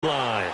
line.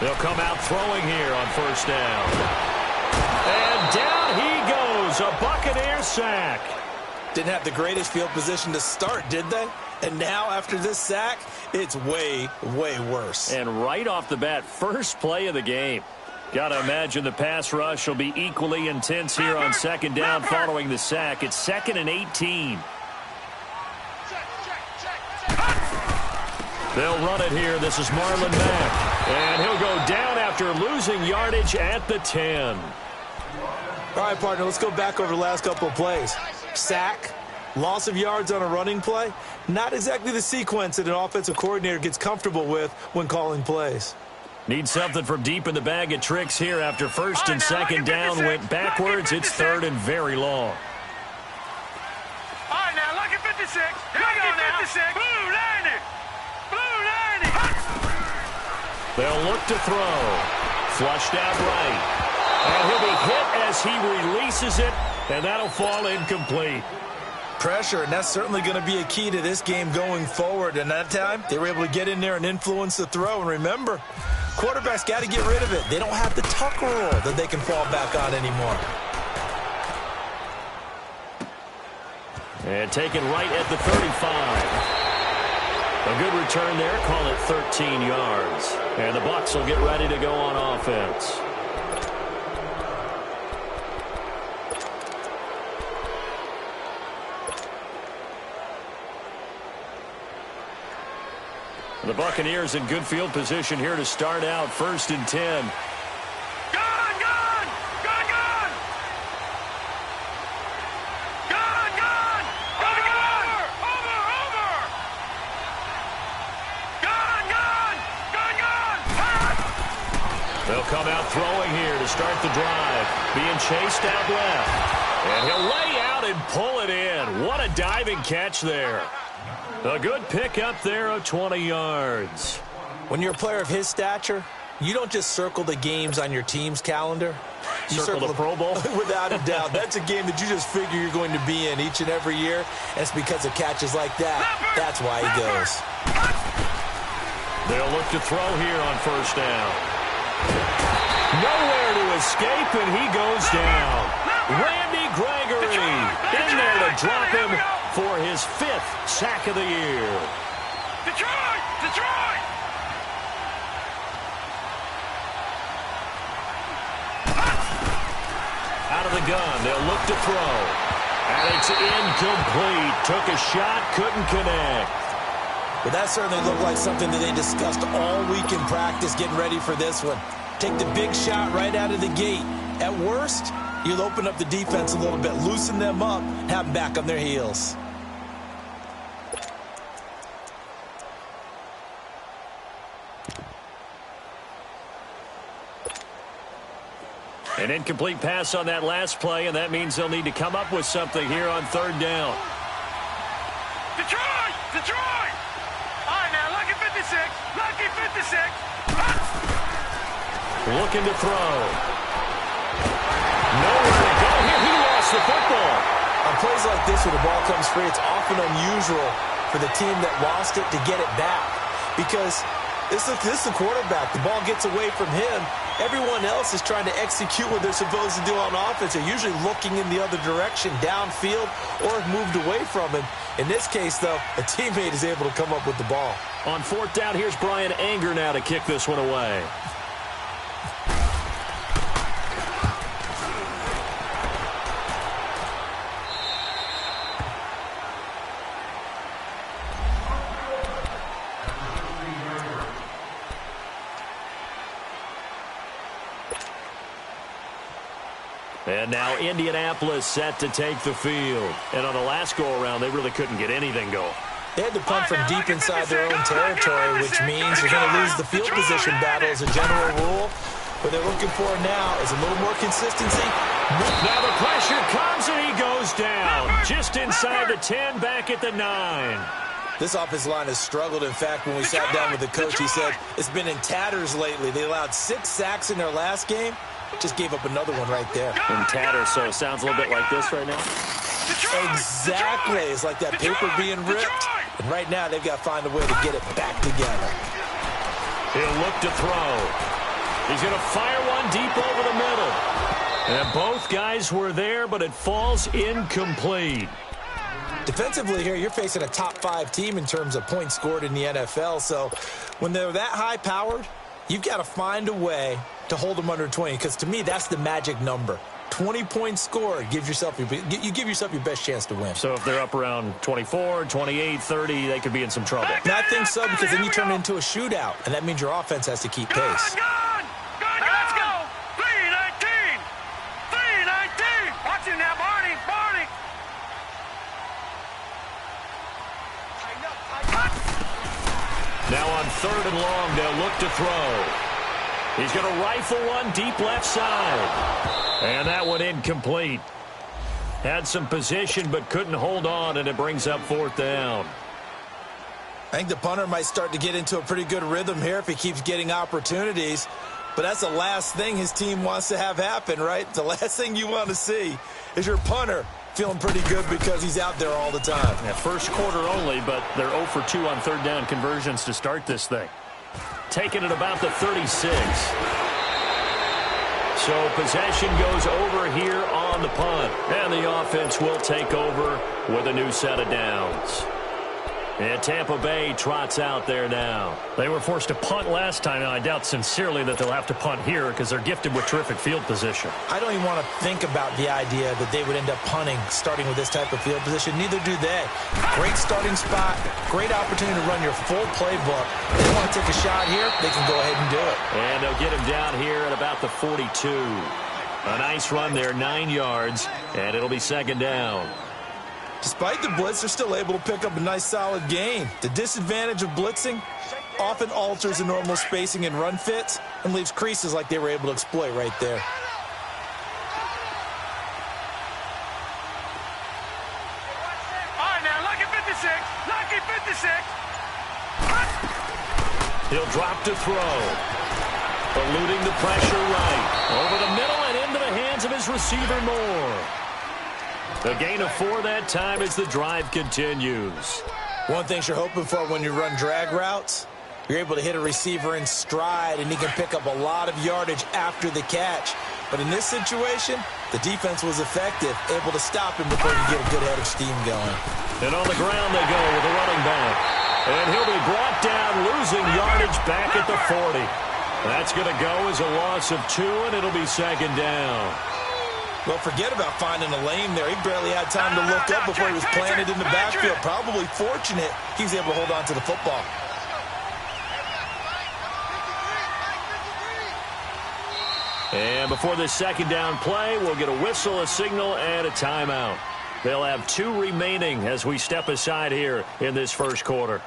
They'll come out throwing here on first down. And down he goes, a Buccaneer sack. Didn't have the greatest field position to start, did they? And now, after this sack, it's way, way worse. And right off the bat, first play of the game. Got to imagine the pass rush will be equally intense here on second down following the sack. It's 2nd and 18. They'll run it here. This is Marlon Mack. And he'll go down after losing yardage at the 10. All right, partner, let's go back over the last couple of plays. Sack, loss of yards on a running play. Not exactly the sequence that an offensive coordinator gets comfortable with when calling plays. Need something from deep in the bag of tricks here after first and second down went backwards. It's 3rd and very long. All right, now, look at 56. Here we go now. 56. Blue 90. Blue 90. They'll look to throw. Flushed out right. And he'll be hit as he releases it, and that'll fall incomplete. Pressure, and that's certainly going to be a key to this game going forward. And that time, they were able to get in there and influence the throw. And remember, quarterbacks got to get rid of it. They don't have the tuck rule that they can fall back on anymore. And taken right at the 35. A good return there. Call it 13 yards. And the Bucs will get ready to go on offense. The Buccaneers in good field position here to start out 1st and 10. They'll come out throwing here to start the drive. Being chased out left. And he'll lay out and pull it in. What a diving catch there. A good pickup there of 20 yards. When you're a player of his stature, you don't just circle the games on your team's calendar. You circle the Pro Bowl? Without a doubt. That's a game that you just figure you're going to be in each and every year. And it's because of catches like that. That's why he goes. They'll look to throw here on first down. Nowhere to escape, and he goes down. Randy Gregory in there to drop him for his 5th sack of the year. Detroit! Detroit! Out of the gun, they'll look to throw. And it's incomplete. Took a shot, couldn't connect. But that certainly looked like something that they discussed all week in practice getting ready for this one. Take the big shot right out of the gate. At worst, you'll open up the defense a little bit, loosen them up, have them back on their heels. An incomplete pass on that last play, and that means they'll need to come up with something here on 3rd down. Detroit! Detroit! All right, now, lucky 56. Lucky 56. Looking to throw. Nowhere to go here. He lost the football. On plays like this where the ball comes free, it's often unusual for the team that lost it to get it back. Because this is the quarterback. The ball gets away from him. Everyone else is trying to execute what they're supposed to do on offense. They're usually looking in the other direction, downfield, or have moved away from him. In this case, though, a teammate is able to come up with the ball. On 4th down, here's Brian Anger now to kick this one away. And now Indianapolis set to take the field. And on the last go-around, they really couldn't get anything going. They had to punt from deep inside their own territory, which means you're going to lose the field position battle as a general rule. What they're looking for now is a little more consistency. Now the pressure comes, and he goes down. Just inside the 10, back at the 9. This offensive line has struggled. In fact, when we sat down with the coach, he said it's been in tatters lately. They allowed 6 sacks in their last game. Just gave up another one right there. In tatters, so it sounds a little bit like this right now. Exactly. It's like that paper being ripped. And right now, they've got to find a way to get it back together. He'll look to throw. He's going to fire one deep over the middle. And both guys were there, but it falls incomplete. Defensively here, you're facing a top 5 team in terms of points scored in the NFL. So when they're that high-powered, you've got to find a way to hold them under 20. Because to me, that's the magic number. 20 points scored gives yourself you give yourself your best chance to win. So if they're up around 24, 28, 30, they could be in some trouble. And I think so, because then you turn it into a shootout, and that means your offense has to keep pace. Let's go. 3-19. 3-19. Watch him now, Barney. Barney. Now on 3rd and long, they'll look to throw. He's going to rifle one deep left side. And that one incomplete. Had some position but couldn't hold on, and it brings up 4th down. I think the punter might start to get into a pretty good rhythm here if he keeps getting opportunities. But that's the last thing his team wants to have happen, right? The last thing you want to see is your punter feeling pretty good because he's out there all the time. Yeah, first quarter only, but they're 0 for 2 on 3rd down conversions to start this thing. Taking it about the 36. So possession goes over here on the punt. And the offense will take over with a new set of downs. And Tampa Bay trots out there now. They were forced to punt last time, and I doubt sincerely that they'll have to punt here because they're gifted with terrific field position. I don't even want to think about the idea that they would end up punting starting with this type of field position. Neither do they. Great starting spot, great opportunity to run your full playbook. If they want to take a shot here, they can go ahead and do it. And they'll get him down here at about the 42. A nice run there, 9 yards, and it'll be 2nd down. Despite the blitz, they're still able to pick up a nice solid gain. The disadvantage of blitzing often alters the normal spacing and run fits and leaves creases like they were able to exploit right there. All right, now, lucky 56. Lucky 56. He'll drop to throw. Eluding the pressure right. Over the middle and into the hands of his receiver Moore. The gain of 4 that time as the drive continues. One thing you're hoping for when you run drag routes, you're able to hit a receiver in stride, and he can pick up a lot of yardage after the catch. But in this situation, the defense was effective, able to stop him before you get a good head of steam going. And on the ground they go with a running back. And he'll be brought down, losing yardage back at the 40. That's going to go as a loss of 2, and it'll be 2nd down. Well, forget about finding a lane there. He barely had time to look up before he was planted in the backfield. Probably fortunate he was able to hold on to the football. And before this 2nd down play, we'll get a whistle, a signal, and a timeout. They'll have 2 remaining as we step aside here in this first quarter.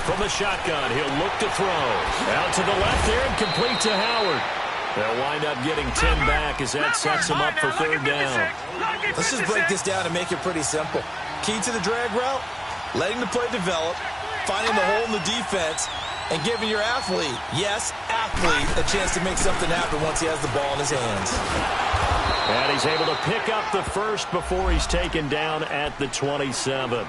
From the shotgun, he'll look to throw. Out to the left there and complete to Howard. They'll wind up getting 10 back as that sets them up for 3rd down. Let's just break this down and make it pretty simple. Key to the drag route, letting the play develop, finding the hole in the defense, and giving your athlete, yes, athlete, a chance to make something happen once he has the ball in his hands. And he's able to pick up the first before he's taken down at the 27.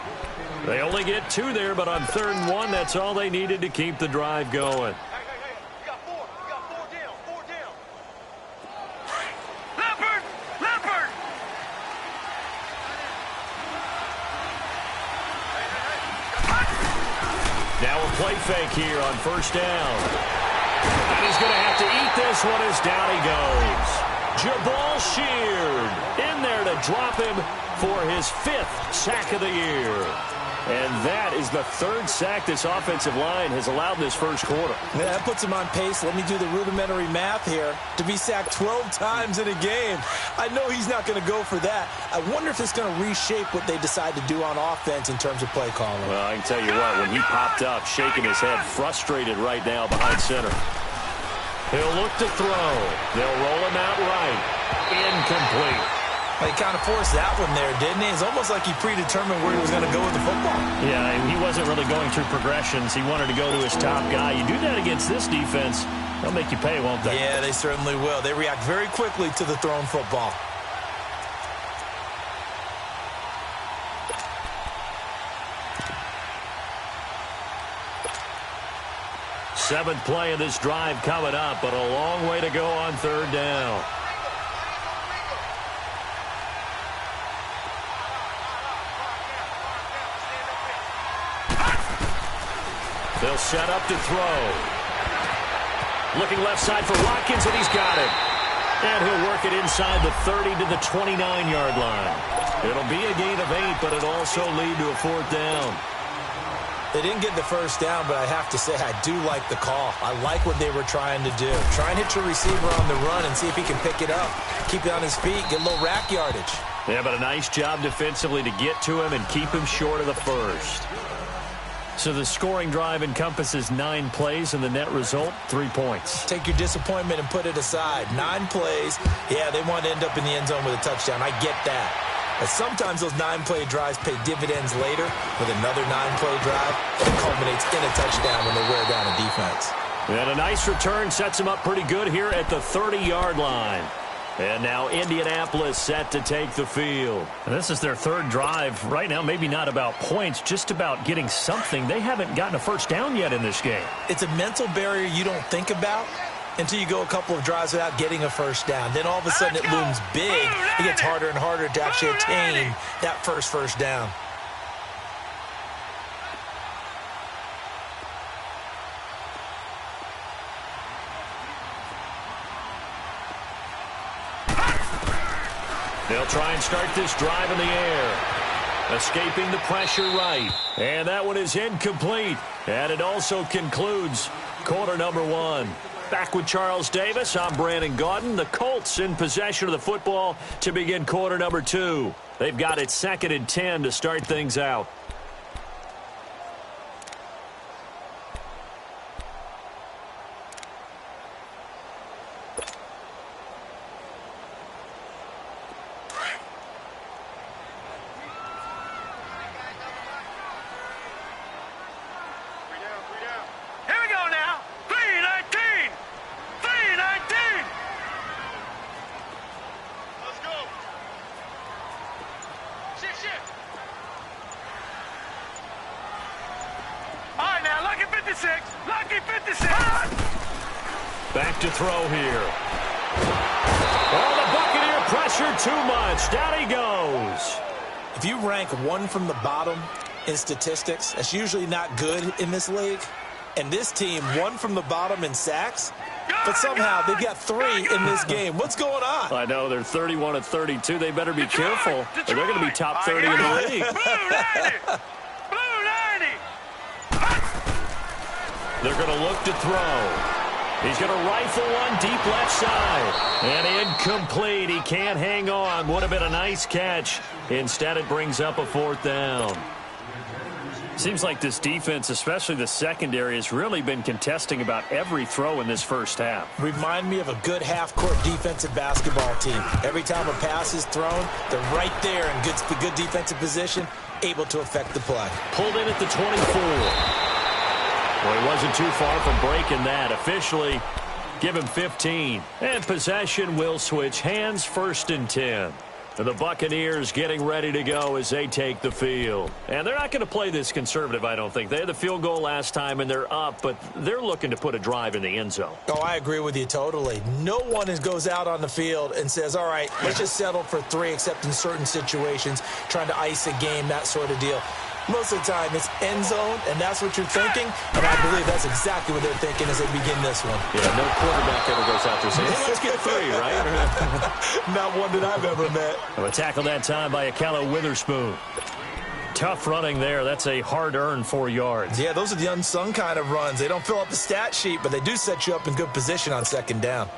They only get 2 there, but on 3rd and 1, that's all they needed to keep the drive going. We got 4. We got 4 down. 4 down. Leopard! Leopard! Now a play fake here on 1st down. And he's going to have to eat this one as down he goes. Jabal Sheard in there to drop him for his 5th sack of the year. And that is the 3rd sack this offensive line has allowed this first quarter. Yeah, that puts him on pace. Let me do the rudimentary math here. To be sacked 12 times in a game. I know he's not going to go for that. I wonder if it's going to reshape what they decide to do on offense in terms of play calling. Well, I can tell you what, when he popped up, shaking his head, frustrated right now behind center. He'll look to throw. They'll roll him out right. Incomplete. He kind of forced that one there, didn't he? It's almost like he predetermined where he was going to go with the football. Yeah, he wasn't really going through progressions. He wanted to go to his top guy. You do that against this defense, they'll make you pay, won't they? Yeah, they certainly will. They react very quickly to the thrown football. Seventh play of this drive coming up, but a long way to go on 3rd down. They'll set up to throw. Looking left side for Watkins, and he's got it. And he'll work it inside the 30 to the 29-yard line. It'll be a gain of 8, but it'll also lead to a 4th down. They didn't get the first down, but I have to say I do like the call. I like what they were trying to do. Try and hit your receiver on the run and see if he can pick it up. Keep it on his feet, get a little rack yardage. Yeah, but a nice job defensively to get to him and keep him short of the first. So the scoring drive encompasses 9 plays, and the net result, 3 points. Take your disappointment and put it aside. 9 plays. Yeah, they want to end up in the end zone with a touchdown. I get that. But sometimes those 9-play drives pay dividends later with another 9-play drive that culminates in a touchdown when they wear down a defense. And a nice return sets them up pretty good here at the 30-yard line. And now Indianapolis set to take the field. And this is their 3rd drive. Right now, maybe not about points, just about getting something. They haven't gotten a first down yet in this game. It's a mental barrier you don't think about until you go a couple of drives without getting a first down. Then all of a sudden it looms big. It gets harder and harder to actually attain that first down. They'll try and start this drive in the air. Escaping the pressure right. And that one is incomplete. And it also concludes quarter number 1. Back with Charles Davis, I'm Brandon Gaudin. The Colts in possession of the football to begin quarter number 2. They've got it 2nd and 10 to start things out. Back to throw here. Oh, the Buccaneer pressure too much. Down he goes. If you rank 1 from the bottom in statistics, that's usually not good in this league. And this team, 1 from the bottom in sacks, but somehow they've got 3 in this game. What's going on? I know, they're 31 of 32. They better be careful, or they're going to be top 30 in the league. Blue 90. They're going to look to throw. He's going to rifle one deep left side. And incomplete. He can't hang on. Would have been a nice catch. Instead, it brings up a 4th down. Seems like this defense, especially the secondary, has really been contesting about every throw in this first half. Remind me of a good half-court defensive basketball team. Every time a pass is thrown, they're right there in good defensive position, able to affect the play. Pulled in at the 24. Well, he wasn't too far from breaking that. Officially, give him 15. And possession will switch hands, 1st and 10. And the Buccaneers getting ready to go as they take the field. And they're not going to play this conservative, I don't think. They had the field goal last time, and they're up, but they're looking to put a drive in the end zone. Oh, I agree with you totally. No one goes out on the field and says, all right, let's just settle for 3, except in certain situations, trying to ice a game, that sort of deal. Most of the time, it's end zone, and that's what you're thinking. And I believe that's exactly what they're thinking as they begin this one. Yeah, no quarterback ever goes out there saying, hey, let's get 3, right? Not one that I've ever met. A tackle that time by Akello Witherspoon. Tough running there. That's a hard-earned 4 yards. Yeah, those are the unsung kind of runs. They don't fill up the stat sheet, but they do set you up in good position on second down.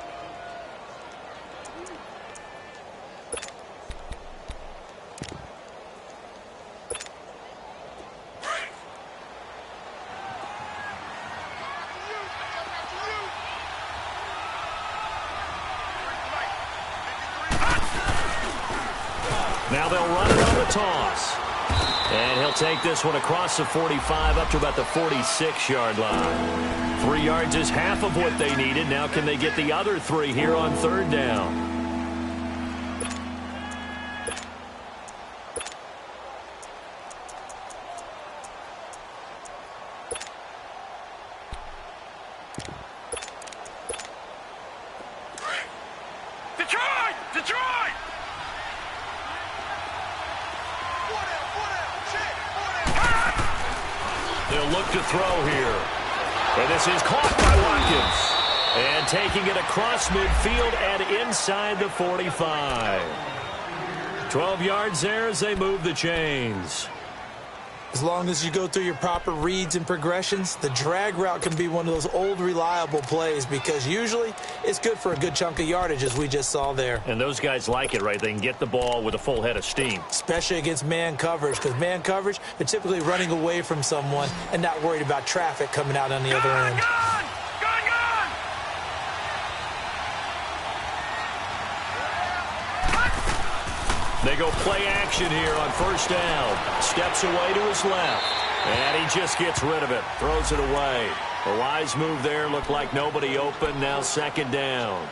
Now they'll run it on the toss. And he'll take this one across the 45 up to about the 46-yard line. 3 yards is half of what they needed. Now can they get the other 3 here on third down? Detroit! They'll look to throw here. And this is caught by Watkins. And taking it across midfield and inside the 45. 12 yards there as they move the chains. As long as you go through your proper reads and progressions, the drag route can be one of those old reliable plays because usually it's good for a good chunk of yardage as we just saw there. And those guys like it, right? They can get the ball with a full head of steam. Especially against man coverage because man coverage, they're typically running away from someone and not worried about traffic coming out on the other end. They go play action here on first down. Steps away to his left. And he just gets rid of it. Throws it away. A wise move there. Looked like nobody open. Now second down.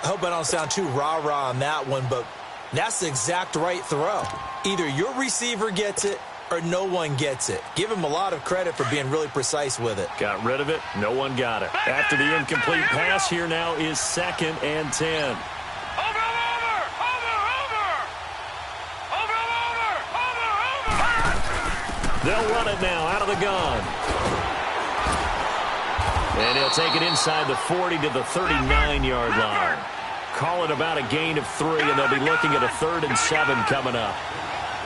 I hope I don't sound too rah-rah on that one, but that's the exact right throw. Either your receiver gets it or no one gets it. Give him a lot of credit for being really precise with it. Got rid of it. No one got it. After the incomplete pass, here now is 2nd and 10. They'll run it now out of the gun. And he'll take it inside the 40 to the 39-yard line. Call it about a gain of 3, and they'll be looking at a 3rd and 7 coming up.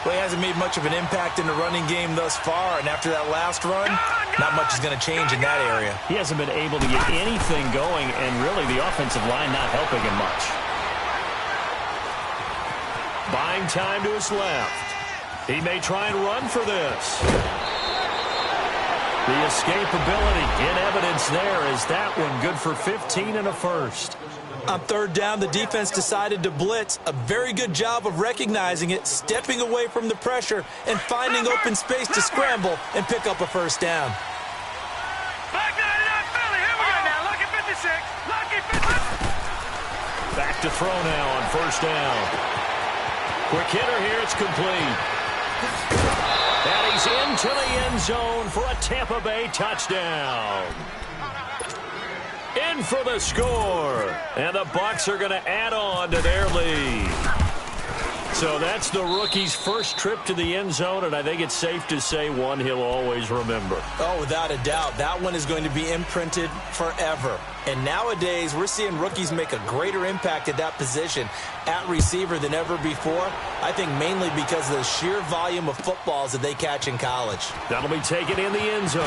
Well, he hasn't made much of an impact in the running game thus far, and after that last run, not much is going to change in that area. He hasn't been able to get anything going, and really the offensive line not helping him much. Buying time to his left. He may try and run for this. The escapability in evidence there. Is that one good for 15 and a first? On third down, the defense decided to blitz. A very good job of recognizing it, stepping away from the pressure, and finding open space to scramble and pick up a first down. Back 99 Philly. Here we go now. Lucky 56. Lucky 56. Back to throw now on first down. Quick hitter here. It's complete. And he's into the end zone for a Tampa Bay touchdown. In for the score. And the Bucs are going to add on to their lead. So that's the rookie's first trip to the end zone, and I think it's safe to say one he'll always remember. Oh, without a doubt. That one is going to be imprinted forever. And nowadays, we're seeing rookies make a greater impact at that position at receiver than ever before. I think mainly because of the sheer volume of footballs that they catch in college. That'll be taken in the end zone.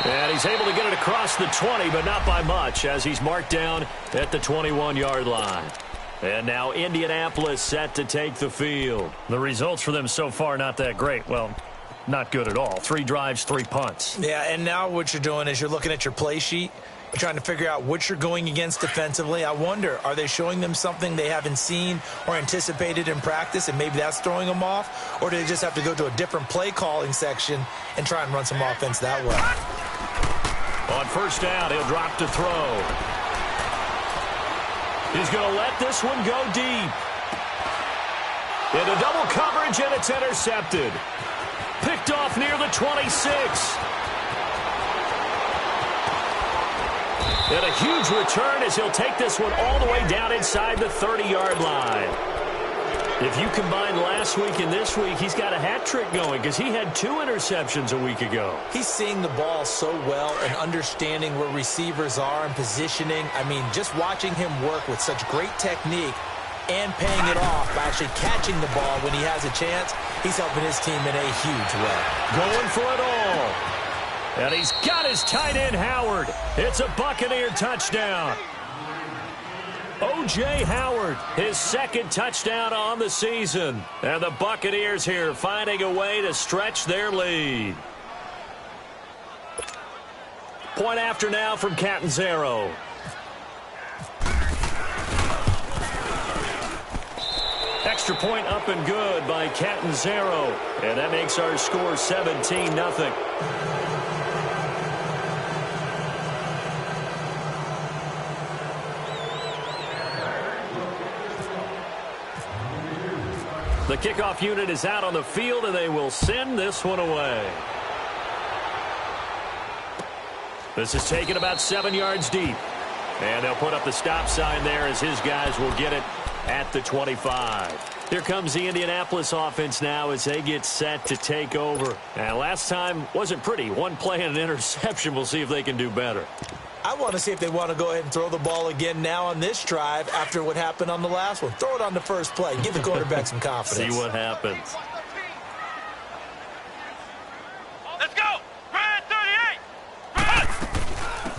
And he's able to get it across the 20, but not by much, as he's marked down at the 21-yard line. And now Indianapolis set to take the field. The results for them so far not that great. Well, not good at all. 3 drives, 3 punts. Yeah, and now what you're doing is you're looking at your play sheet. You're trying to figure out what you're going against defensively. I wonder, are they showing them something they haven't seen or anticipated in practice, and maybe that's throwing them off? Or do they just have to go to a different play calling section and try and run some offense that way? On first down, he'll drop to throw. He's going to let this one go deep. Into double coverage, and it's intercepted. Picked off near the 26. And a huge return as he'll take this one all the way down inside the 30-yard line. If you combine last week and this week, he's got a hat trick going because he had 2 interceptions a week ago. He's seeing the ball so well and understanding where receivers are and positioning. I mean, just watching him work with such great technique and paying it off by actually catching the ball when he has a chance, he's helping his team in a huge way. Going for it all. And he's got his tight end, Howard. It's a Buccaneer touchdown. O.J. Howard, his 2nd touchdown on the season. And the Buccaneers here finding a way to stretch their lead. Point after now from Catanzaro. Extra point up and good by Catanzaro. And that makes our score 17-0. The kickoff unit is out on the field, and they will send this one away. This is taken about 7 yards deep. And they'll put up the stop sign there as his guys will get it at the 25. Here comes the Indianapolis offense now as they get set to take over. And last time wasn't pretty. 1 play and an interception. We'll see if they can do better. I want to see if they want to go ahead and throw the ball again now on this drive after what happened on the last one. Throw it on the first play. Give the quarterback some confidence. See what happens. Let's go! Grand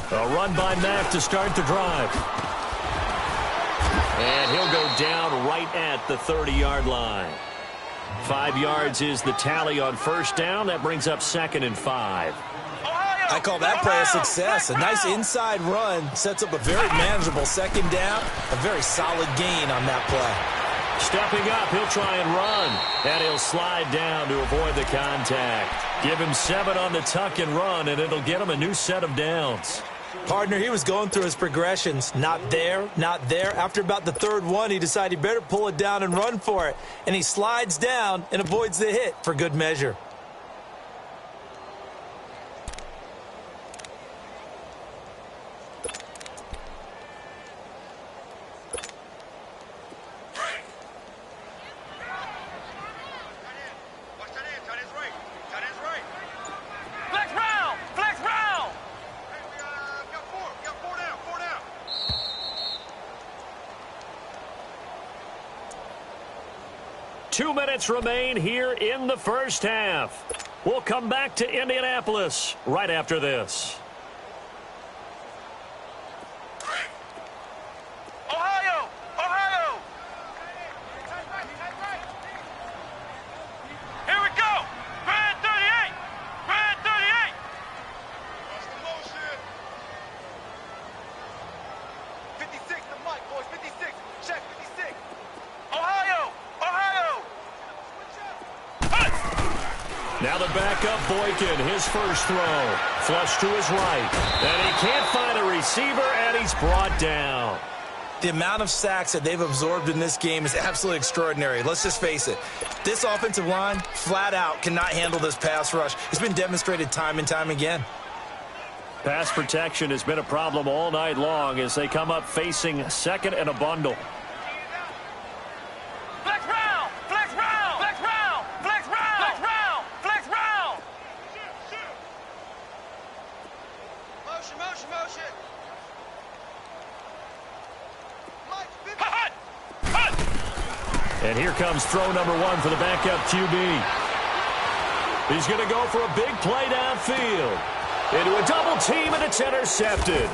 38! A run by Mack to start the drive. And he'll go down right at the 30-yard line. 5 yards is the tally on first down. That brings up 2nd and 5. I call that play a success. A nice inside run sets up a very manageable 2nd down. A very solid gain on that play. Stepping up, he'll try and run. And he'll slide down to avoid the contact. Give him 7 on the tuck and run, and it'll get him a new set of downs. Partner, he was going through his progressions. Not there, not there. After about the 3rd one, he decided he better pull it down and run for it. And he slides down and avoids the hit for good measure. Flex round! Flex round! 2 minutes remain here in the first half. We'll come back to Indianapolis right after this. Ohio! Ohio! Here we go! Grand 38! Grand 38! What's the motion? 56, the mic, boys. 56. Check 56. Ohio! Ohio! Now the backup Boykin, his first throw. Flush to his right. And he can't find a receiver, and he's brought down. The amount of sacks that they've absorbed in this game is absolutely extraordinary. Let's just face it. This offensive line, flat out, cannot handle this pass rush. It's been demonstrated time and time again. Pass protection has been a problem all night long as they come up facing 2nd and a bundle. Flex round! Flex round! Flex round! Flex round! Flex round! Flex round! Motion, motion, motion! Hut! Hut! And here comes throw number 1 for the backup QB. He's going to go for a big play downfield. Into a double team, and it's intercepted.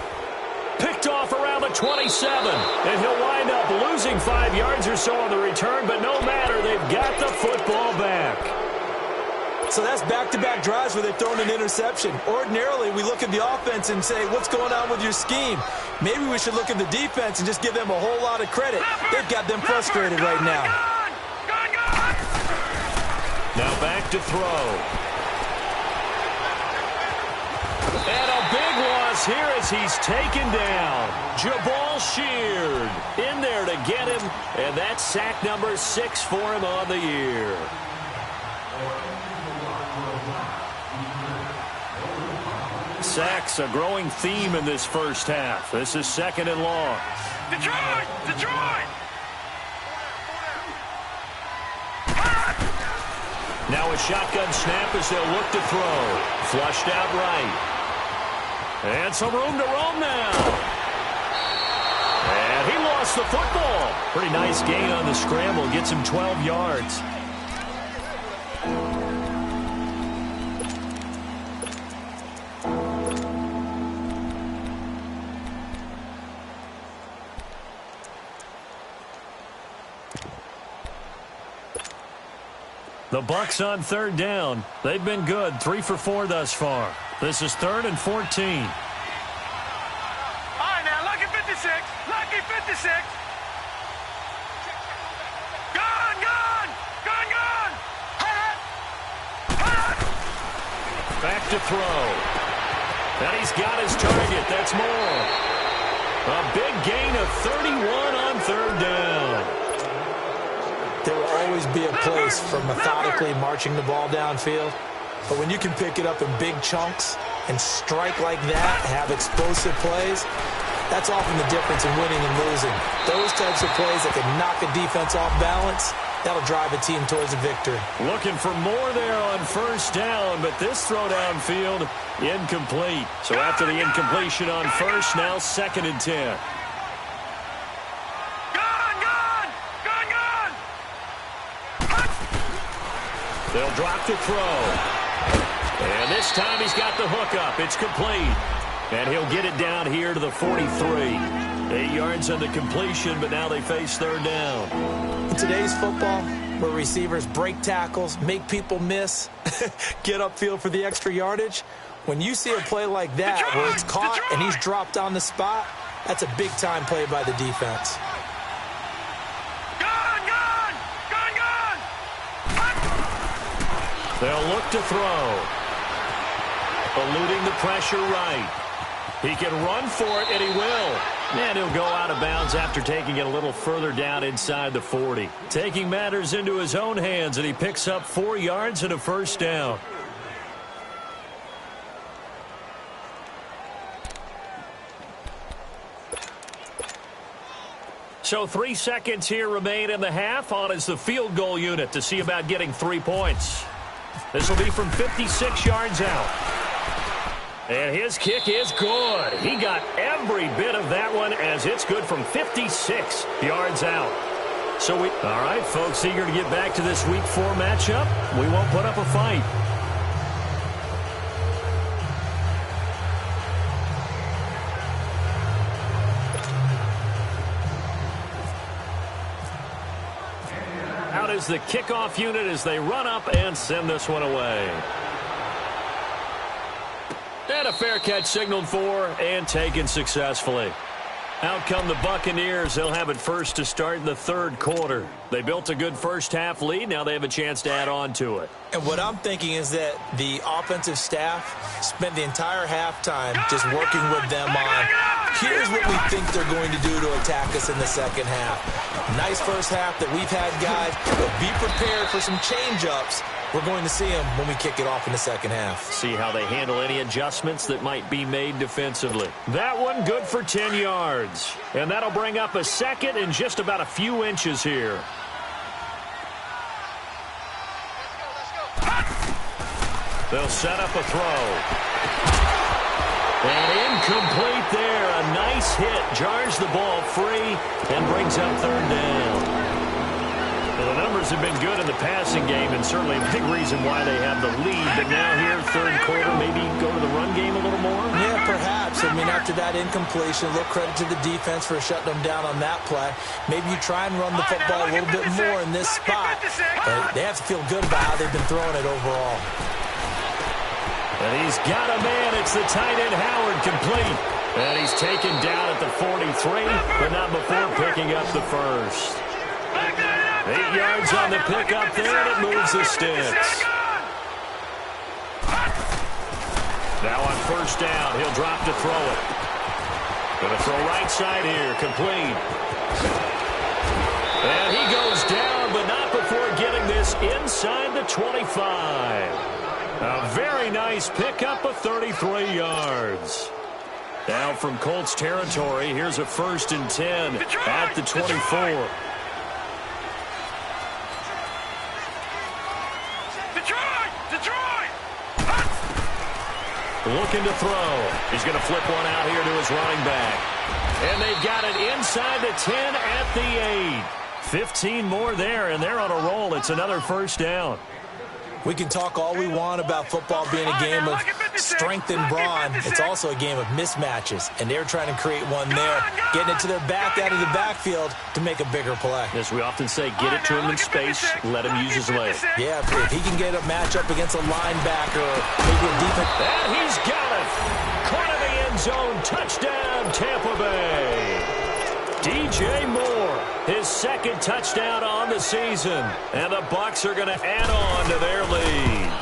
Picked off around the 27, and he'll wind up losing 5 yards or so on the return, but no matter, they've got the football back. So that's back-to-back drives where they've thrown an interception. Ordinarily, we look at the offense and say, what's going on with your scheme? Maybe we should look at the defense and just give them a whole lot of credit. They've got them frustrated right now. Now back to throw. And a big loss here as he's taken down. Jabal Sheard in there to get him, and that's sack number 6 for him on the year. Sacks a growing theme in this first half. This is 2nd and long. Detroit! Detroit! Now a shotgun snap as they'll look to throw. Flushed out right. And some room to roam now. And he lost the football. Pretty nice gain on the scramble. Gets him 12 yards. The Bucs on third down. They've been good, 3 for 4 thus far. This is 3rd and 14. All right, now, lucky 56. Lucky 56. Gone, gone. Gone, gone. Back to throw. And he's got his target. That's more. A big gain of 31 on third down. There will always be a place for methodically marching the ball downfield. But when you can pick it up in big chunks and strike like that, have explosive plays, that's often the difference in winning and losing. Those types of plays that can knock a defense off balance, that'll drive a team towards a victory. Looking for more there on first down, but this throw downfield, incomplete. So after the incompletion on first, now 2nd and 10. They'll drop the throw. And this time he's got the hook up. It's complete. And he'll get it down here to the 43. 8 yards on the completion, but now they face third down. In today's football, where receivers break tackles, make people miss, get upfield for the extra yardage, when you see a play like that where it's caught and he's dropped on the spot, that's a big-time play by the defense. They'll look to throw. Eluding the pressure right. He can run for it, and he will. And he'll go out of bounds after taking it a little further down inside the 40. Taking matters into his own hands, and he picks up 4 yards and a first down. So 3 seconds here remain in the half. On is the field goal unit to see about getting 3 points. This will be from 56 yards out. And his kick is good. He got every bit of that one as it's good from 56 yards out. So all right, folks, eager to get back to this Week 4 matchup. We won't put up a fight. Out is the kickoff unit as they run up and send this one away. And a fair catch signaled for and taken successfully. Out come the Buccaneers. They'll have it first to start in the 3rd quarter. They built a good first half lead. Now they have a chance to add on to it. And what I'm thinking is that the offensive staff spent the entire halftime just working with them on, here's what we think they're going to do to attack us in the second half. Nice first half that we've had, guys, but be prepared for some change-ups. We're going to see them when we kick it off in the second half. See how they handle any adjustments that might be made defensively. That one good for 10 yards. And that'll bring up a second and just about a few inches here. They'll set up a throw. And incomplete there. A nice hit. Jars the ball free and brings up third down. Well, the numbers have been good in the passing game and certainly a big reason why they have the lead. But now here, 3rd quarter, maybe go to the run game a little more? Yeah, perhaps. I mean, after that incompletion, a little credit to the defense for shutting them down on that play. Maybe you try and run the football a little bit more in this spot. But they have to feel good about how they've been throwing it overall. And he's got a man. It's the tight end Howard, complete. And he's taken down at the 43, but not before picking up the first. 8 yards on the pickup there, and it moves the sticks. Now on first down, he'll drop to throw it. Going to throw right side here, complete. And he goes down, but not before getting this inside the 25. A very nice pickup of 33 yards. Now from Colts territory, here's a 1st and 10 at the 24. Detroit! Looking to throw. He's going to flip one out here to his running back. And they've got it inside the 10 at the 8. 15 more there, and they're on a roll. It's another first down. We can talk all we want about football being a game of strength and brawn. It's also a game of mismatches, and they're trying to create one there, getting it to their back out of the backfield to make a bigger play. As we often say, get it to him in space, let him use his leg. Yeah, if he can get a matchup against a linebacker or maybe a defense. And he's got it. Caught in the end zone. Touchdown, Tampa Bay. DJ Moore, his second touchdown on the season. And the Bucs are going to add on to their lead.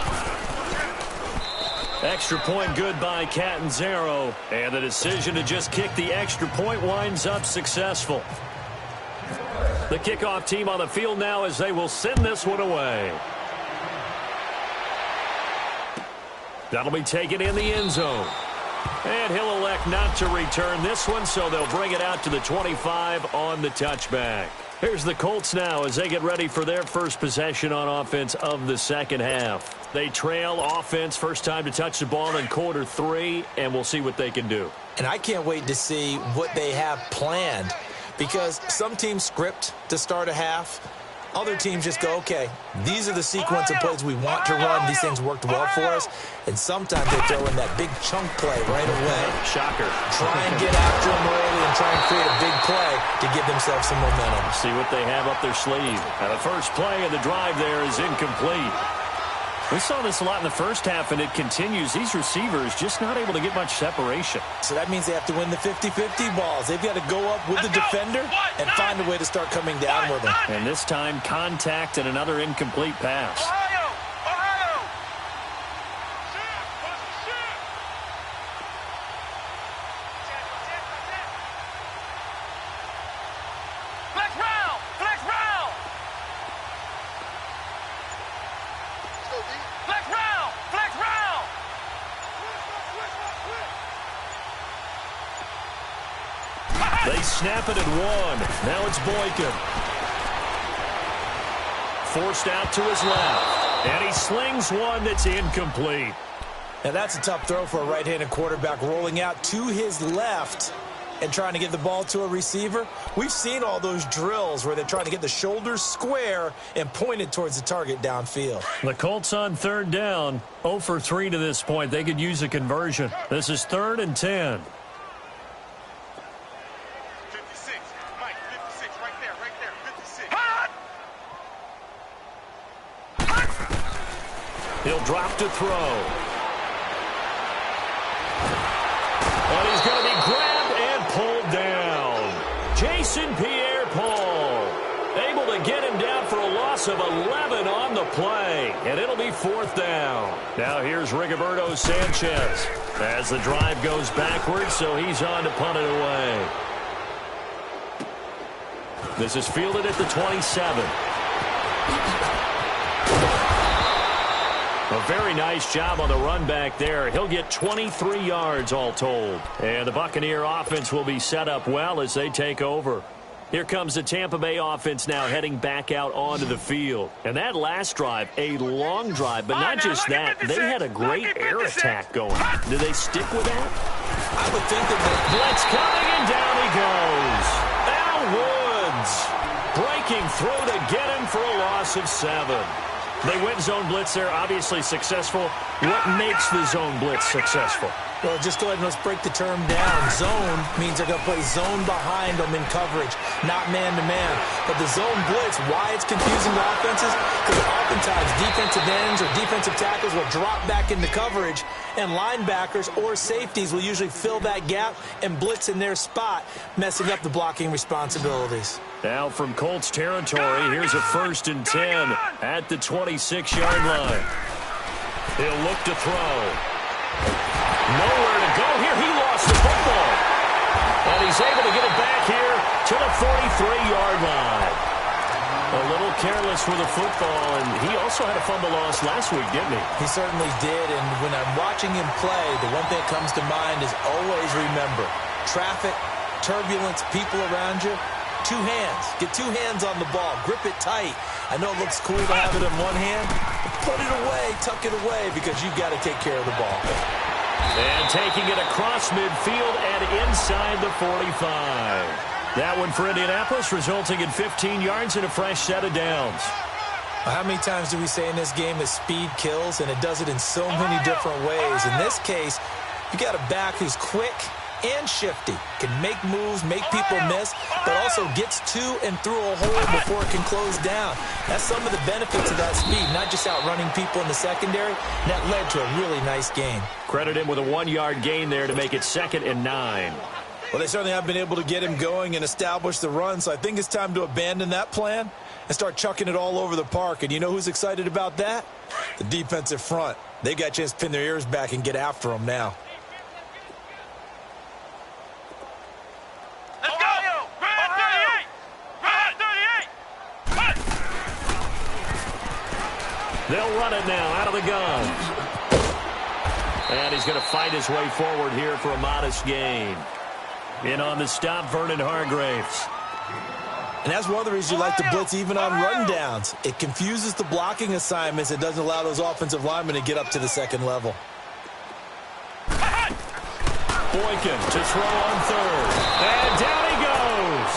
Extra point good by Catanzaro. And the decision to just kick the extra point winds up successful. The kickoff team on the field now as they will send this one away. That'll be taken in the end zone. And he'll elect not to return this one, so they'll bring it out to the 25 on the touchback. Here's the Colts now as they get ready for their first possession on offense of the second half. They trail offense, first time to touch the ball in quarter 3, and we'll see what they can do. And I can't wait to see what they have planned, because some teams script to start a half. Other teams just go, okay, these are the sequence of plays we want to run. These things worked well for us. And sometimes they throw in that big chunk play right away. Shocker. Try and get after them early and try and create a big play to give themselves some momentum. See what they have up their sleeve. And the first play of the drive there is incomplete. We saw this a lot in the first half, and it continues. These receivers just not able to get much separation. So that means they have to win the 50-50 balls. They've got to go up with the defender and find a way to start coming down with them. And this time, contact and another incomplete pass. Ohio! Ohio! Flex round! Flex round! Flex round! Flex round! They snap it at 1. Now it's Boykin. Forced out to his left. And he slings one that's incomplete. Now that's a tough throw for a right-handed quarterback, rolling out to his left and trying to get the ball to a receiver. We've seen all those drills where they're trying to get the shoulders square and point it towards the target downfield. The Colts on third down, 0 for 3 to this point. They could use a conversion. This is 3rd and 10. 56. Mike, 56. Right there, 56. He'll drop to throw. And he's going to be grabbed and pulled down. Jason Pierre-Paul able to get him down for a loss of 11 on the play. And it'll be 4th down. Now here's Rigoberto Sanchez as the drive goes backwards, so he's on to punt it away. This is fielded at the 27. A very nice job on the run back there. He'll get 23 yards all told. And the Buccaneer offense will be set up well as they take over. Here comes the Tampa Bay offense now heading back out onto the field. And that last drive, a long drive, but not just that. They had a great air attack going. Do they stick with that? I would think that Blitz coming, and down he goes. Al Woods breaking through to get him for a loss of 7. They went zone blitz there, obviously successful. What makes the zone blitz successful? Well, just go ahead and let's break the term down. Zone means they're going to play zone behind them in coverage, not man-to-man. But the zone blitz, why it's confusing to offenses? Because oftentimes defensive ends or defensive tackles will drop back into coverage, and linebackers or safeties will usually fill that gap and blitz in their spot, messing up the blocking responsibilities. Now from Colts territory, here's a 1st and 10 at the 26-yard line. He'll look to throw. Nowhere to go here. He lost the football. And he's able to get it back here to the 43-yard line. A little careless with the football, and he also had a fumble loss last week, didn't he? He certainly did, and when I'm watching him play, the one thing that comes to mind is always remember, traffic, turbulence, people around you, 2 hands. Get 2 hands on the ball. Grip it tight. I know it looks cool to have it in one hand. put it away, tuck it away, because you've got to take care of the ball. And taking it across midfield and inside the 45. That one for Indianapolis, resulting in 15 yards and a fresh set of downs. How many times do we say in this game that speed kills, and it does it in so many different ways? In this case, you got a back who's quick and shifty, can make moves, make people miss, but also gets to and through a hole before it can close down. That's some of the benefits of that speed, not just outrunning people in the secondary. And that led to a really nice gain. Credit him with a 1-yard gain there to make it 2nd and 9. Well, they certainly have been able to get him going and establish the run, so I think it's time to abandon that plan and start chucking it all over the park. And you know who's excited about that? The defensive front. They got a chance to pin their ears back and get after him now. Let's go! Grand 38! Grand 38! They'll run it now out of the gun. And he's going to fight his way forward here for a modest gain. In on the stop, Vernon Hargraves. And that's one of the reasons you like to blitz even on rundowns. It confuses the blocking assignments. It doesn't allow those offensive linemen to get up to the second level. Boykin to throw on 3rd. And down he goes.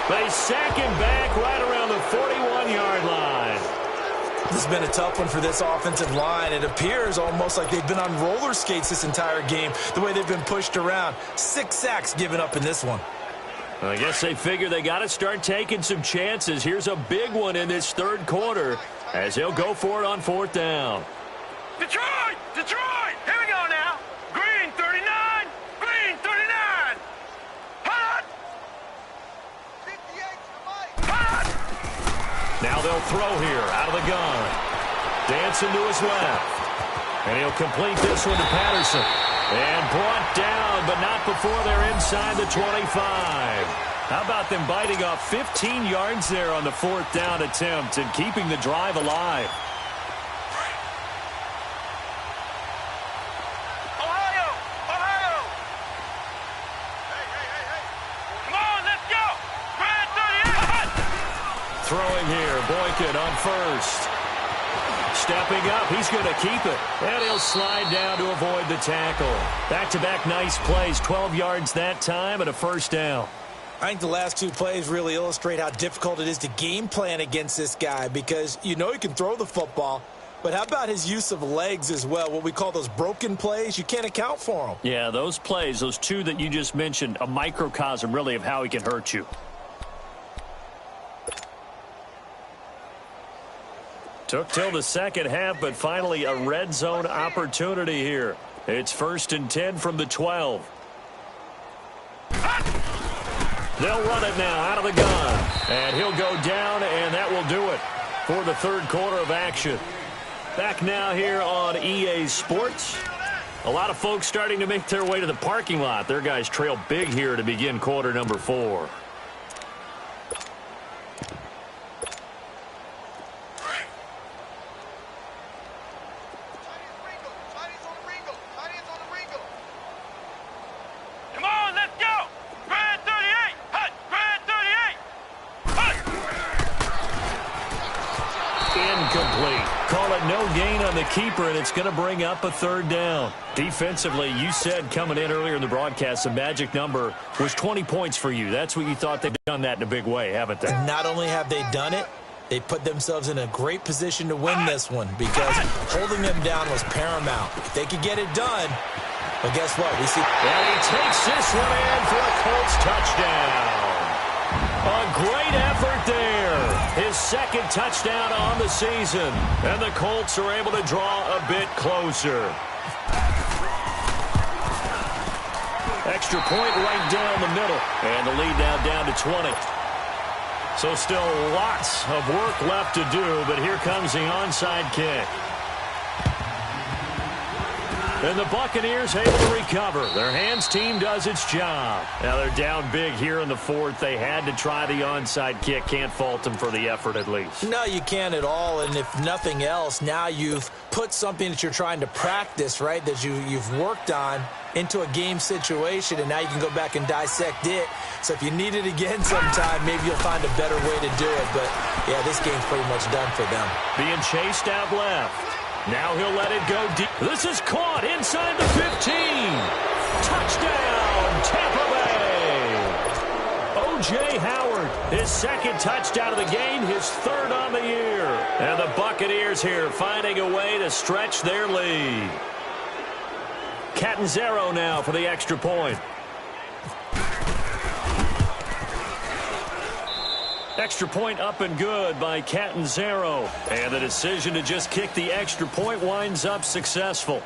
They sack him back right around the 41-yard line. This has been a tough one for this offensive line. It appears almost like they've been on roller skates this entire game, the way they've been pushed around. 6 sacks given up in this one. I guess they figure they got to start taking some chances. Here's a big one in this 3rd quarter as they'll go for it on 4th down. Detroit! Detroit! Here we go now. Green 39! Green 39! Hot! 58 to the mic! Hot! Now they'll throw here out of the gun. Dancing to his left. And he'll complete this one to Patterson. And brought down, but not before they're inside the 25. How about them biting off 15 yards there on the 4th down attempt and keeping the drive alive? Ohio! Ohio! Hey! Come on, let's go! Grand 38! Throwing here, Boykin on 1st. Stepping up, he's going to keep it. And he'll slide down to avoid the tackle. Back-to-back nice plays, 12 yards that time and a 1st down. I think the last 2 plays really illustrate how difficult it is to game plan against this guy, because you know he can throw the football, but how about his use of legs as well? What we call those broken plays, you can't account for them. Yeah, those plays, those 2 that you just mentioned, a microcosm really of how he can hurt you. Took till the 2nd half, but finally a red zone opportunity here. It's 1st and 10 from the 12. They'll run it now out of the gun. And he'll go down, and that will do it for the 3rd quarter of action. Back now here on EA Sports. A lot of folks starting to make their way to the parking lot. Their guys trail big here to begin quarter number 4. Come on, let's go! Grand 38! Hut! Grand 38! Incomplete. Call it no gain on the keeper, and it's going to bring up a 3rd down. Defensively, you said coming in earlier in the broadcast, the magic number was 20 points for you. That's what you thought. They've done that in a big way, haven't they? Not only have they done it, they put themselves in a great position to win this one, because holding them down was paramount. If they could get it done, well, guess what? We see. And he takes this one in for a Colts touchdown. A great effort there. His 2nd touchdown on the season. And the Colts are able to draw a bit closer. Extra point right down the middle. And the lead now down to 20. So still lots of work left to do, but here comes the onside kick. And the Buccaneers able to recover. Their hands team does its job. Now they're down big here in the fourth. They had to try the onside kick. Can't fault them for the effort at least. No, you can't at all. And if nothing else, now you've put something that you're trying to practice, right, that you've worked on into a game situation, and now you can go back and dissect it. So if you need it again sometime, maybe you'll find a better way to do it. But, yeah, this game's pretty much done for them. Being chased out left. Now he'll let it go deep. This is caught inside the 15. Touchdown, Tampa Bay. O.J. Howard, his second touchdown of the game, his third on the year. And the Buccaneers here finding a way to stretch their lead. Catanzaro now for the extra point. Extra point up and good by Catanzaro. And the decision to just kick the extra point winds up successful.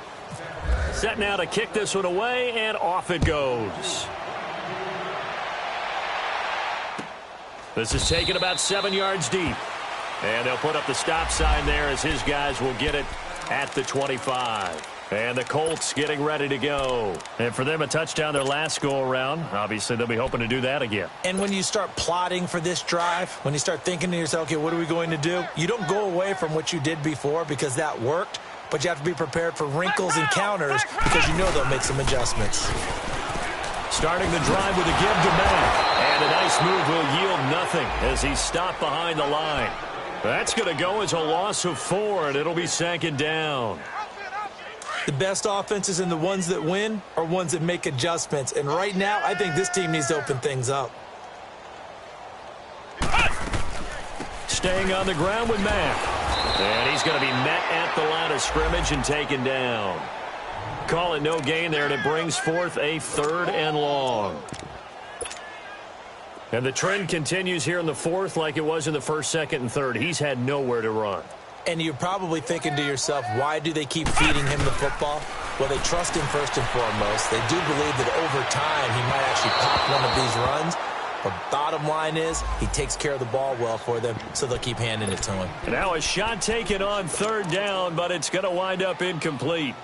Set now to kick this one away, and off it goes. This is taken about 7 yards deep. And they'll put up the stop sign there as his guys will get it at the 25. And the Colts getting ready to go. And for them, a touchdown their last go-around. Obviously, they'll be hoping to do that again. And when you start plotting for this drive, when you start thinking to yourself, okay, what are we going to do? You don't go away from what you did before because that worked, but you have to be prepared for wrinkles and counters because you know they'll make some adjustments. Starting the drive with a give to Mack. And a nice move will yield nothing as he's stopped behind the line. That's going to go as a loss of 4, and it'll be second down. The best offenses and the ones that win are ones that make adjustments. And right now, I think this team needs to open things up. Staying on the ground with Mack. And he's going to be met at the line of scrimmage and taken down. Call it no gain there, and it brings forth a 3rd and long. And the trend continues here in the fourth like it was in the first, second, and third. He's had nowhere to run. And you're probably thinking to yourself, why do they keep feeding him the football? Well, they trust him first and foremost. They do believe that over time he might actually pop one of these runs. But bottom line is he takes care of the ball well for them, so they'll keep handing it to him. And now a shot taken on 3rd down, but it's going to wind up incomplete.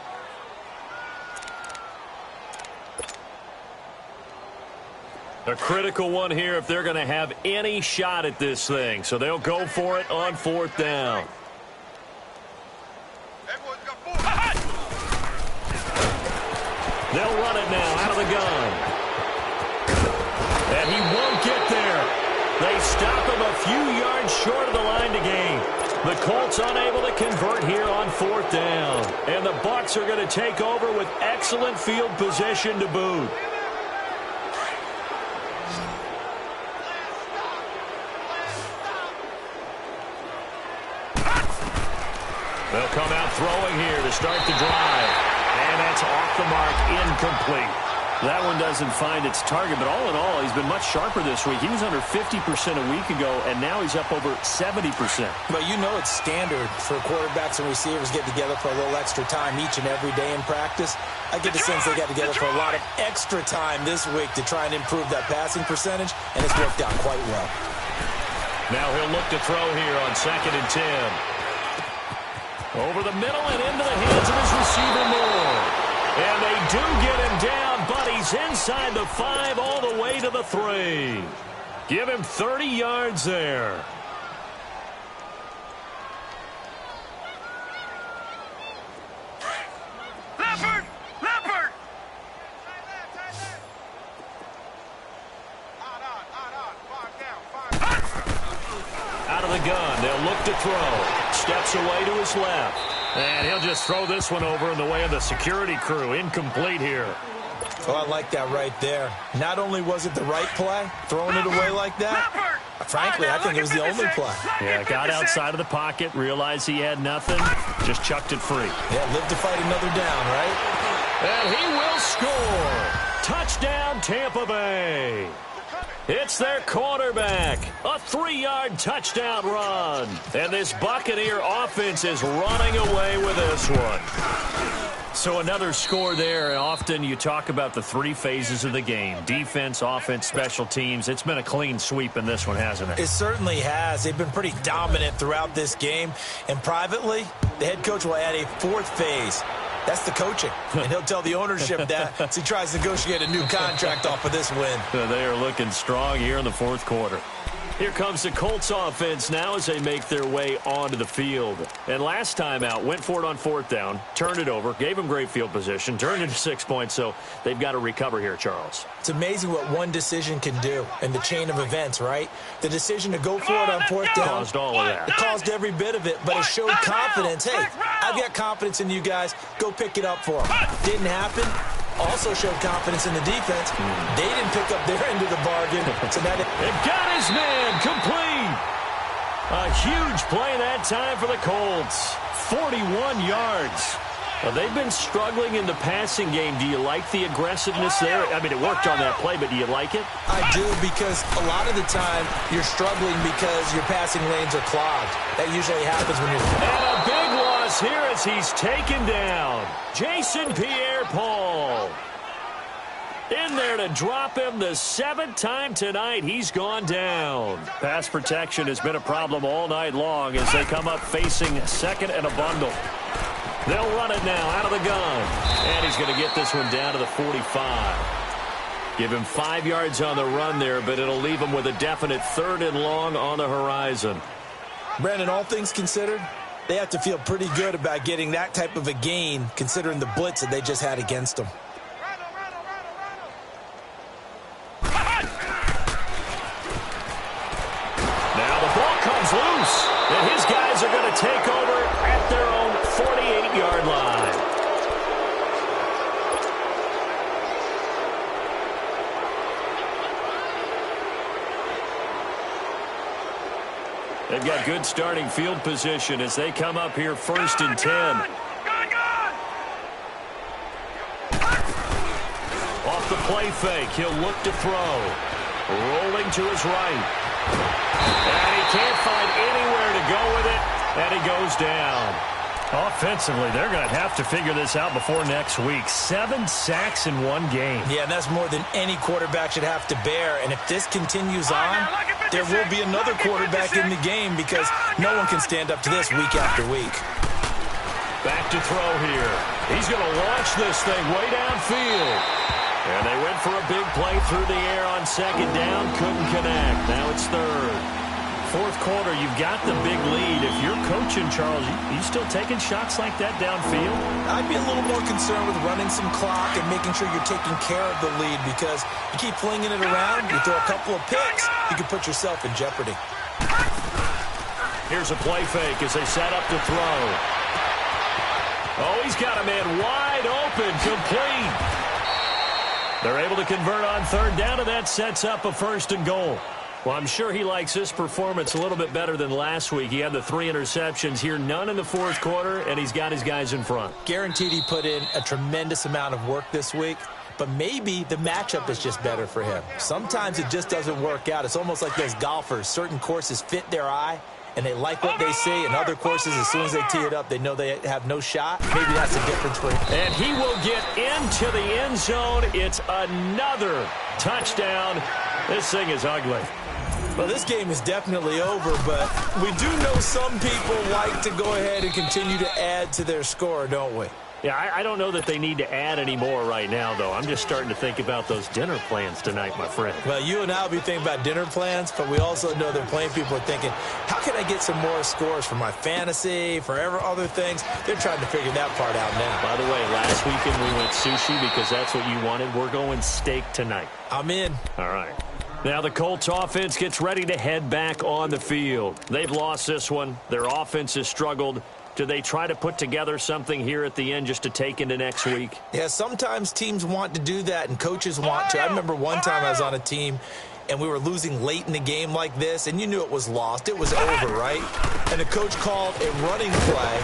A critical one here if they're going to have any shot at this thing. So they'll go for it on 4th down. They'll run it now out of the gun. And he won't get there. They stop him a few yards short of the line to gain. The Colts unable to convert here on 4th down. And the Bucs are going to take over with excellent field position to boot. They'll come out throwing here to start the drive. And that's off the mark, incomplete. That one doesn't find its target, but all in all, he's been much sharper this week. He was under 50% a week ago, and now he's up over 70%. But you know it's standard for quarterbacks and receivers get together for a little extra time each and every day in practice. I get the sense they got together for a lot of extra time this week to try and improve that passing percentage, and it's worked out quite well. Now he'll look to throw here on 2nd and 10. Over the middle and into the hands of his receiver Moore. And they do get him down, but he's inside the 5 all the way to the 3. Give him 30 yards there. Leopard! Leopard! Out of the gun, they'll look to throw. Steps away to his left. And he'll just throw this one over in the way of the security crew. Incomplete here. Oh, I like that right there. Not only was it the right play, throwing it away like that, frankly, I think it was the only play. Yeah, got outside of the pocket, realized he had nothing, just chucked it free. Yeah, live to fight another down, right? And he will score. Touchdown, Tampa Bay. It's their quarterback. A 3-yard touchdown run. And this Buccaneer offense is running away with this one. So another score there. Often you talk about the 3 phases of the game. Defense, offense, special teams. It's been a clean sweep in this one, hasn't it? It certainly has. They've been pretty dominant throughout this game. And privately, the head coach will add a 4th phase. That's the coaching. And he'll tell the ownership that as he tries to negotiate a new contract off of this win. They are looking strong here in the fourth quarter. Here comes the Colts offense now as they make their way onto the field. And last time out, went for it on fourth down, turned it over, gave them great field position, turned into 6 points, so they've got to recover here, Charles. It's amazing what one decision can do in the chain of events, right? The decision to go for it on fourth down. Caused all of that. It caused every bit of it, but it showed confidence. Hey, I've got confidence in you guys. Go pick it up for them. Didn't happen. Also showed confidence in the defense. They didn't pick up their end of the bargain. So that it got his man complete. A huge play that time for the Colts. 41 yards. They've been struggling in the passing game. Do you like the aggressiveness there? I mean, it worked on that play, but do you like it? I do, because a lot of the time you're struggling because your passing lanes are clogged. That usually happens when you're... And a big loss here as he's taken down. Jason Pierre-Paul. In there to drop him the 7th time tonight. He's gone down. Pass protection has been a problem all night long as they come up facing second and a bundle. They'll run it now out of the gun. And he's going to get this one down to the 45. Give him 5 yards on the run there, but it'll leave him with a definite 3rd and long on the horizon. Brandon, all things considered, they have to feel pretty good about getting that type of a gain considering the blitz that they just had against them. Now the ball comes loose, and his guys are going to take over at their own 48-yard line. They've got good starting field position as they come up here 1st and 10. Off the play fake, he'll look to throw. Rolling to his right. And he can't find anywhere to go with it, and he goes down. Offensively, they're going to have to figure this out before next week. 7 sacks in one game. Yeah, and that's more than any quarterback should have to bear. And if this continues on, there will be another quarterback in the game because no one can stand up to this week after week. Back to throw here. He's going to launch this thing way downfield. And they went for a big play through the air on 2nd down. Couldn't connect. Now it's 3rd. 4th quarter, you've got the big lead. If you're coaching, Charles, you still taking shots like that downfield? I'd be a little more concerned with running some clock and making sure you're taking care of the lead because you keep flinging it around, you throw a couple of picks, you can put yourself in jeopardy. Here's a play fake as they set up to throw. Oh, he's got a man wide open, complete. They're able to convert on 3rd down, and that sets up a 1st and goal. Well, I'm sure he likes this performance a little bit better than last week. He had the 3 interceptions here, none in the 4th quarter, and he's got his guys in front. Guaranteed he put in a tremendous amount of work this week, but maybe the matchup is just better for him. Sometimes it just doesn't work out. It's almost like those golfers. Certain courses fit their eye, and they like what they see, and other courses, as soon as they tee it up, they know they have no shot. Maybe that's the difference for him. And he will get into the end zone. It's another touchdown. This thing is ugly. Well, this game is definitely over, but we do know some people like to go ahead and continue to add to their score, don't we? Yeah, I don't know that they need to add any more right now, though. I'm just starting to think about those dinner plans tonight, my friend. Well, you and I will be thinking about dinner plans, but we also know that plenty of people are thinking, how can I get some more scores for my fantasy, for other things? They're trying to figure that part out now. By the way, last weekend we went sushi because that's what you wanted. We're going steak tonight. I'm in. All right. Now the Colts offense gets ready to head back on the field. They've lost this one. Their offense has struggled. Do they try to put together something here at the end just to take into next week? Yeah, sometimes teams want to do that and coaches want to. I remember one time I was on a team and we were losing late in the game like this, and you knew it was lost. It was over, right? And the coach called a running play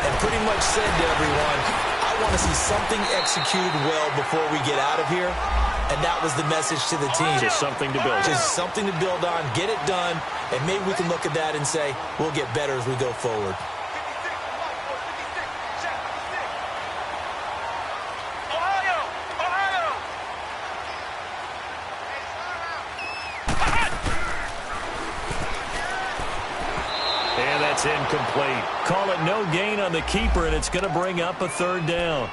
and pretty much said to everyone, I want to see something executed well before we get out of here. And that was the message to the team. Just something to build on. Just something to build on, get it done, and maybe we can look at that and say, we'll get better as we go forward. incomplete. Call it no gain on the keeper, and it's going to bring up a third down.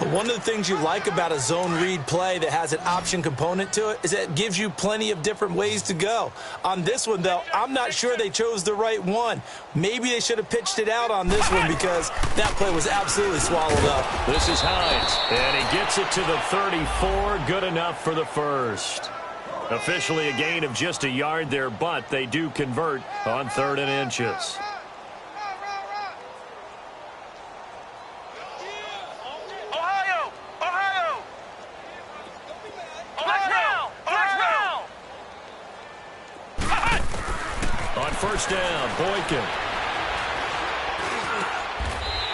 One of the things you like about a zone read play that has an option component to it is that it gives you plenty of different ways to go. On this one, though, I'm not sure they chose the right one. Maybe they should have pitched it out on this one because that play was absolutely swallowed up. This is Hines, and he gets it to the 34. Good enough for the first. Officially a gain of just a yard there, but they do convert on 3rd and inches. First down, Boykin.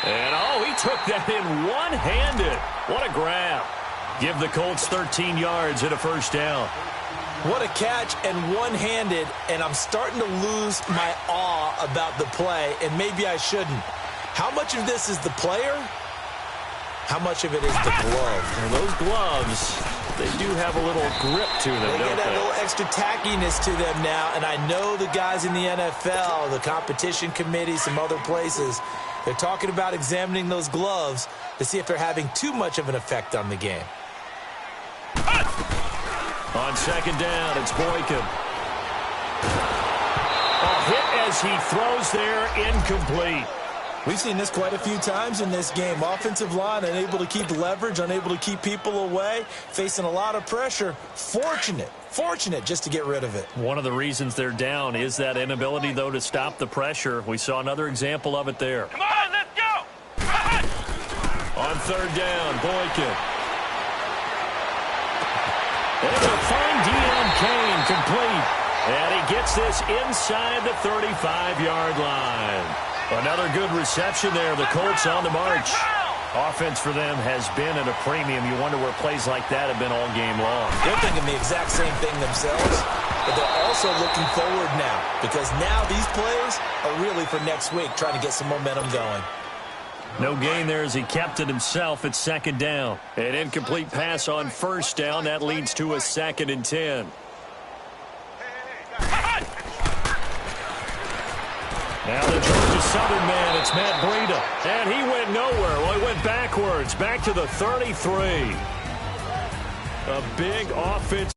And, he took that in one-handed. What a grab. Give the Colts 13 yards and a first down. What a catch and one-handed, and I'm starting to lose my awe about the play, and maybe I shouldn't. How much of this is the player? How much of it is the glove? And those gloves, they do have a little grip to them, they don't get they? a little extra tackiness to them now, and I know the guys in the NFL, the competition committee, some other places, they're talking about examining those gloves to see if they're having too much of an effect on the game. On second down, it's Boykin. A hit as he throws there, incomplete. We've seen this quite a few times in this game. Offensive line unable to keep leverage, unable to keep people away, facing a lot of pressure. Fortunate just to get rid of it. One of the reasons they're down is that inability, though, to stop the pressure. We saw another example of it there. Come on, let's go! On 3rd down, Boykin. And a fine Deion Kane complete. And he gets this inside the 35-yard line. Another good reception there. The Colts on the march. Offense for them has been at a premium. You wonder where plays like that have been all game long. They're thinking the exact same thing themselves, but they're also looking forward now because now these plays are really for next week, trying to get some momentum going. No gain there as he kept it himself at 2nd down. An incomplete pass on 1st down. That leads to a 2nd and 10. Now the Georgia Southern man, it's Matt Breida. And he went nowhere. Well, he went backwards, back to the 33. A big offense.